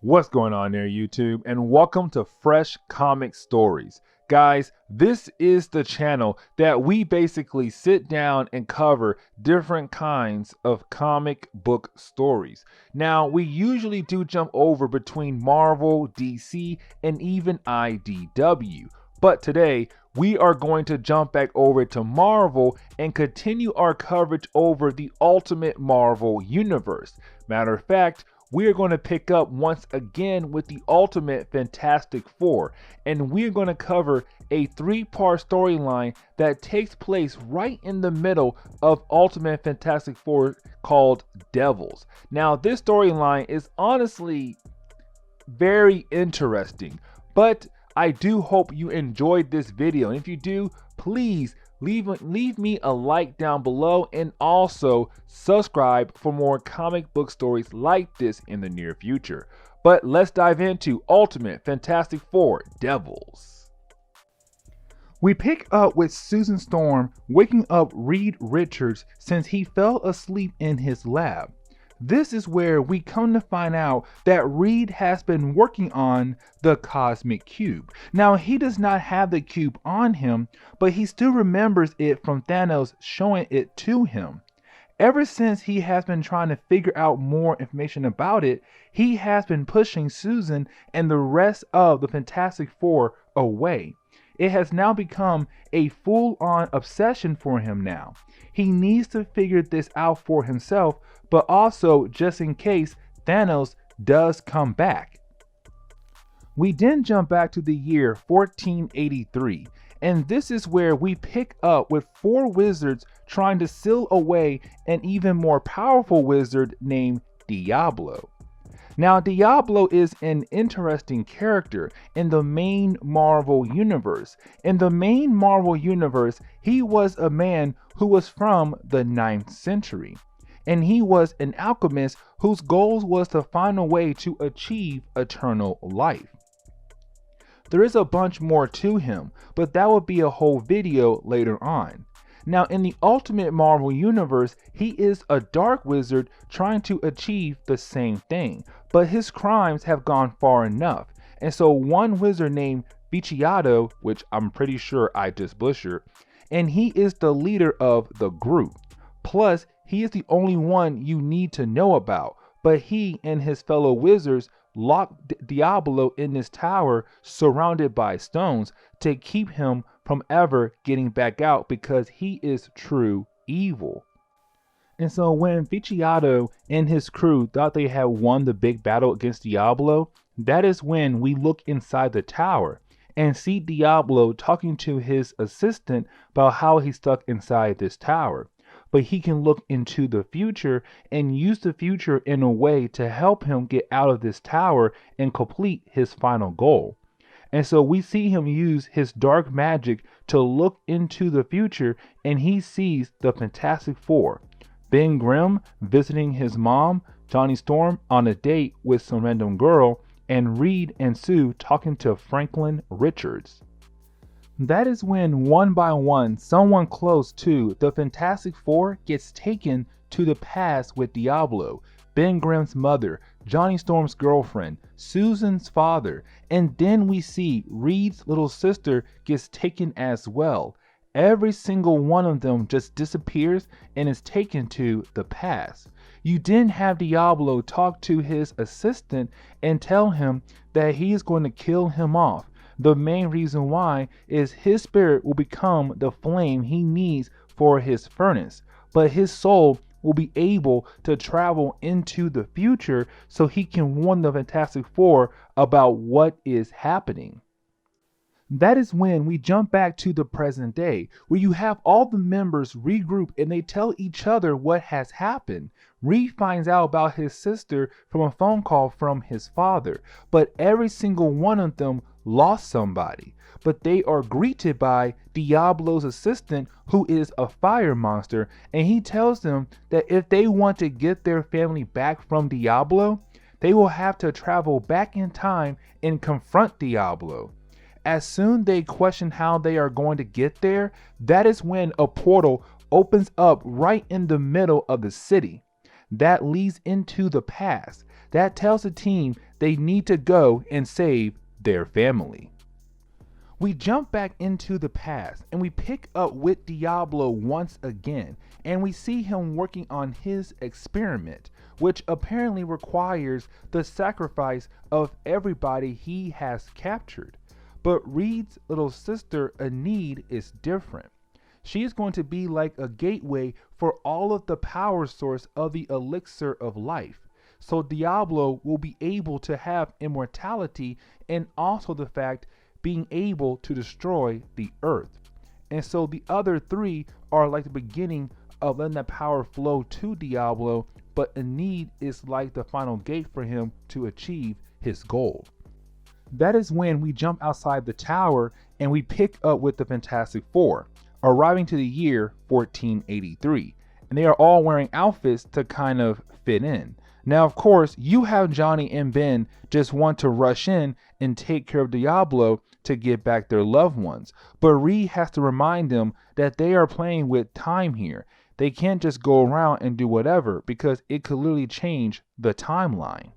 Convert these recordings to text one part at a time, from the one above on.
What's going on there, YouTube? And welcome to Fresh Comic Stories. Guys, this is the channel that we basically sit down and cover different kinds of comic book stories. Now, we usually do jump over between Marvel, DC, and even IDW. But today, we are going to jump back over to Marvel and continue our coverage over the Ultimate Marvel Universe. Matter of fact, we are going to pick up once again with the Ultimate Fantastic Four, and we're going to cover a three-part storyline that takes place right in the middle of Ultimate Fantastic Four called Devils. Now, this storyline is honestly very interesting, but I do hope you enjoyed this video. And if you do, please leave me a like down below and also subscribe for more comic book stories like this in the near future. But let's dive into Ultimate Fantastic Four Devils. We pick up with Susan Storm waking up Reed Richards since he fell asleep in his lab. This is where we come to find out that Reed has been working on the Cosmic Cube. Now, he does not have the cube on him, but he still remembers it from Thanos showing it to him. Ever since he has been trying to figure out more information about it, he has been pushing Susan and the rest of the Fantastic Four away. It has now become a full-on obsession for him now. He needs to figure this out for himself, but also just in case Thanos does come back. We then jump back to the year 1483, and this is where we pick up with four wizards trying to seal away an even more powerful wizard named Diablo. Now, Diablo is an interesting character in the main Marvel universe. In the main Marvel universe, he was a man who was from the 9th century. And he was an alchemist whose goal was to find a way to achieve eternal life. There is a bunch more to him, but that would be a whole video later on. Now, in the Ultimate Marvel Universe, he is a dark wizard trying to achieve the same thing, but his crimes have gone far enough. And so one wizard named Viciado, which I'm pretty sure I just butchered, and he is the leader of the group. Plus, he is the only one you need to know about, but he and his fellow wizards locked Diablo in this tower surrounded by stones to keep him from ever getting back out because he is true evil. And so when Viciado and his crew thought they had won the big battle against Diablo, that is when we look inside the tower and see Diablo talking to his assistant about how he's stuck inside this tower. But he can look into the future and use the future in a way to help him get out of this tower and complete his final goal. And so we see him use his dark magic to look into the future, and he sees the Fantastic Four. Ben Grimm visiting his mom, Johnny Storm on a date with some random girl, and Reed and Sue talking to Franklin Richards. That is when one by one, someone close to the Fantastic Four gets taken to the past with Diablo, Ben Grimm's mother, Johnny Storm's girlfriend, Susan's father, and then we see Reed's little sister gets taken as well. Every single one of them just disappears and is taken to the past. You then have Diablo talk to his assistant and tell him that he is going to kill him off. The main reason why is his spirit will become the flame he needs for his furnace, but his soul will be able to travel into the future so he can warn the Fantastic Four about what is happening. That is when we jump back to the present day, where you have all the members regroup and they tell each other what has happened. Reed finds out about his sister from a phone call from his father, but every single one of them lost somebody. But they are greeted by Diablo's assistant, who is a fire monster, and he tells them that if they want to get their family back from Diablo, they will have to travel back in time and confront Diablo. As soon they question how they are going to get there, that is when a portal opens up right in the middle of the city. That leads into the past. that tells the team they need to go and save their family. We jump back into the past and we pick up with Diablo once again, and we see him working on his experiment, which apparently requires the sacrifice of everybody he has captured. But Reed's little sister, Enid, is different. She is going to be like a gateway for all of the power source of the elixir of life. So Diablo will be able to have immortality, and also the fact being able to destroy the earth. And so the other three are like the beginning of letting that power flow to Diablo, but Enid is like the final gate for him to achieve his goal. That is when we jump outside the tower and we pick up with the Fantastic Four, arriving to the year 1483. And they are all wearing outfits to kind of fit in. Now, of course, you have Johnny and Ben just want to rush in and take care of Diablo to get back their loved ones. But Reed has to remind them that they are playing with time here. They can't just go around and do whatever, because it could literally change the timeline.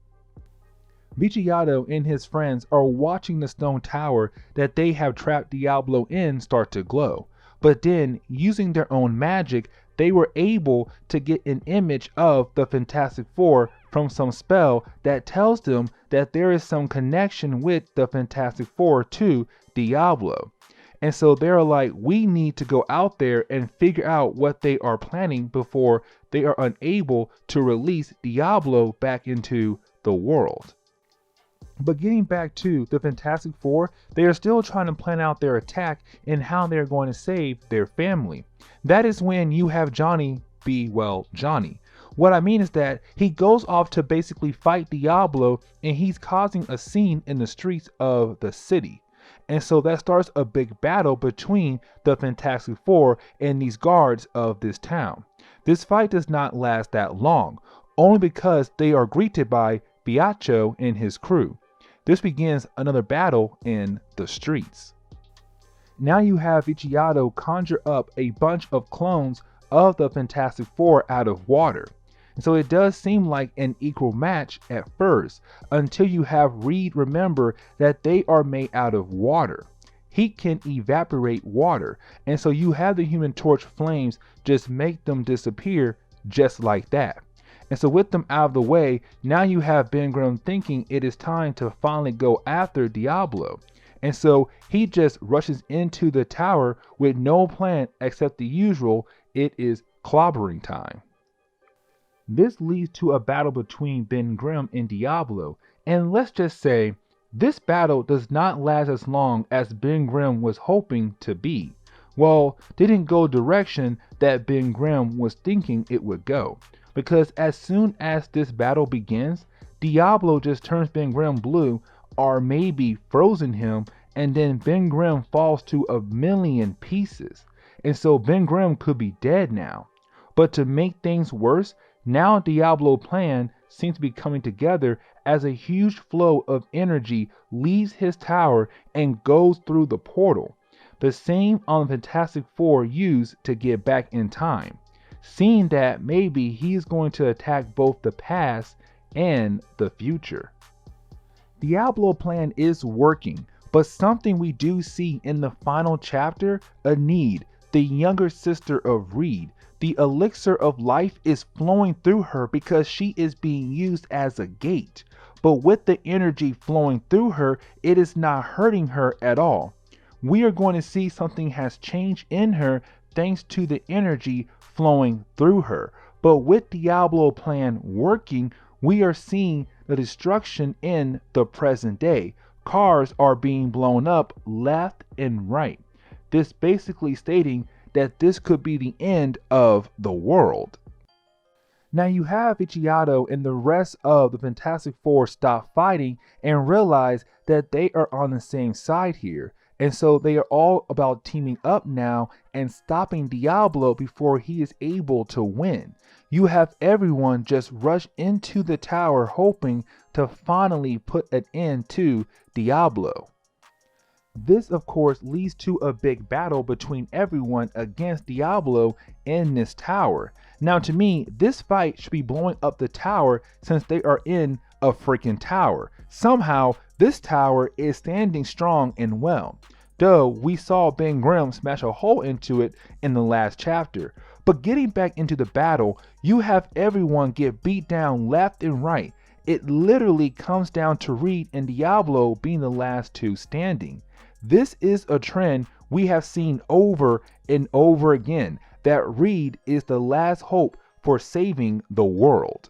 Vigiato and his friends are watching the stone tower that they have trapped Diablo in start to glow. But then, using their own magic, they were able to get an image of the Fantastic Four from some spell that tells them that there is some connection with the Fantastic Four to Diablo. And so they're like, we need to go out there and figure out what they are planning before they are unable to release Diablo back into the world. But getting back to the Fantastic Four, they are still trying to plan out their attack and how they're going to save their family. That is when you have Johnny be, well, Johnny. What I mean is that he goes off to basically fight Diablo, and he's causing a scene in the streets of the city. And so that starts a big battle between the Fantastic Four and these guards of this town. This fight does not last that long, only because they are greeted by Biacho and his crew. This begins another battle in the streets. Now you have Vigiato conjure up a bunch of clones of the Fantastic Four out of water. And so it does seem like an equal match at first, until you have Reed remember that they are made out of water. Heat can evaporate water, and so you have the Human Torch flames just make them disappear just like that. And so with them out of the way, now you have Ben Grimm thinking it is time to finally go after Diablo. And so he just rushes into the tower with no plan except the usual, it is clobbering time. This leads to a battle between Ben Grimm and Diablo, and let's just say, this battle does not last as long as Ben Grimm was hoping to be. Well, didn't go direction that Ben Grimm was thinking it would go. Because as soon as this battle begins, Diablo just turns Ben Grimm blue, or maybe frozen him, and then Ben Grimm falls to a million pieces. And so Ben Grimm could be dead now. But to make things worse, now Diablo's plan seems to be coming together as a huge flow of energy leaves his tower and goes through the portal. The same on the Fantastic Four used to get back in time. Seeing that maybe he's going to attack both the past and the future. Diablo's plan is working, but something we do see in the final chapter, Enid, the younger sister of Reed, the elixir of life is flowing through her because she is being used as a gate. But with the energy flowing through her, it is not hurting her at all. We are going to see something has changed in her thanks to the energy flowing through her. But with Diablo's plan working, we are seeing the destruction in the present day. Cars are being blown up left and right. This basically stating that this could be the end of the world. Now you have Vigiato and the rest of the Fantastic Four stop fighting and realize that they are on the same side here. And so they are all about teaming up now and stopping Diablo before he is able to win. You have everyone just rush into the tower hoping to finally put an end to Diablo. This of course leads to a big battle between everyone against Diablo in this tower. Now to me, this fight should be blowing up the tower since they are in a freaking tower. Somehow, this tower is standing strong and well. Though we saw Ben Grimm smash a hole into it in the last chapter. But getting back into the battle, you have everyone get beat down left and right. It literally comes down to Reed and Diablo being the last two standing. This is a trend we have seen over and over again, that Reed is the last hope for saving the world.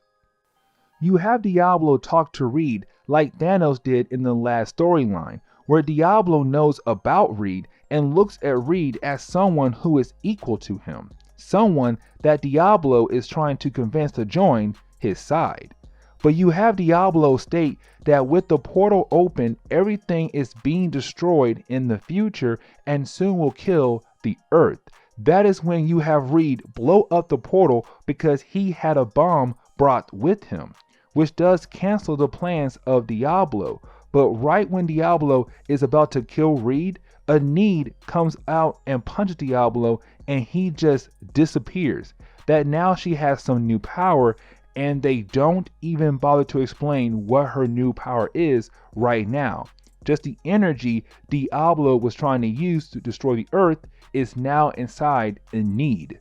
You have Diablo talk to Reed like Thanos did in the last storyline, where Diablo knows about Reed and looks at Reed as someone who is equal to him, someone that Diablo is trying to convince to join his side. But you have Diablo state that with the portal open, everything is being destroyed in the future and soon will kill the Earth. That is when you have Reed blow up the portal because he had a bomb brought with him, which does cancel the plans of Diablo. But right when Diablo is about to kill Reed, a Need comes out and punches Diablo and he just disappears. That now she has some new power, and they don't even bother to explain what her new power is right now. Just the energy Diablo was trying to use to destroy the Earth is now inside a Need.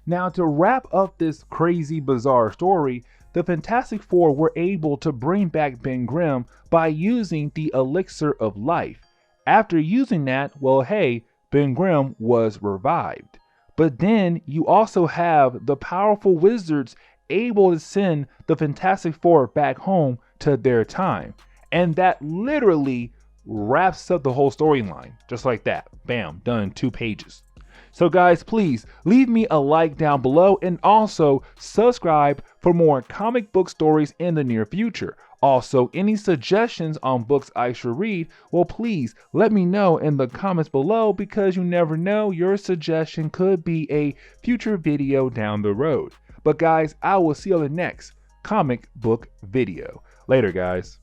Now, to wrap up this crazy bizarre story, the Fantastic Four were able to bring back Ben Grimm by using the elixir of life. After using that, well, hey, Ben Grimm was revived. But then you also have the powerful wizards able to send the Fantastic Four back home to their time. And that literally wraps up the whole storyline. Just like that. Bam, done, 2 pages. So guys, please leave me a like down below and also subscribe for more comic book stories in the near future. Also, any suggestions on books I should read, well, please let me know in the comments below, because you never know, your suggestion could be a future video down the road. But guys, I will see you on the next comic book video. Later, guys.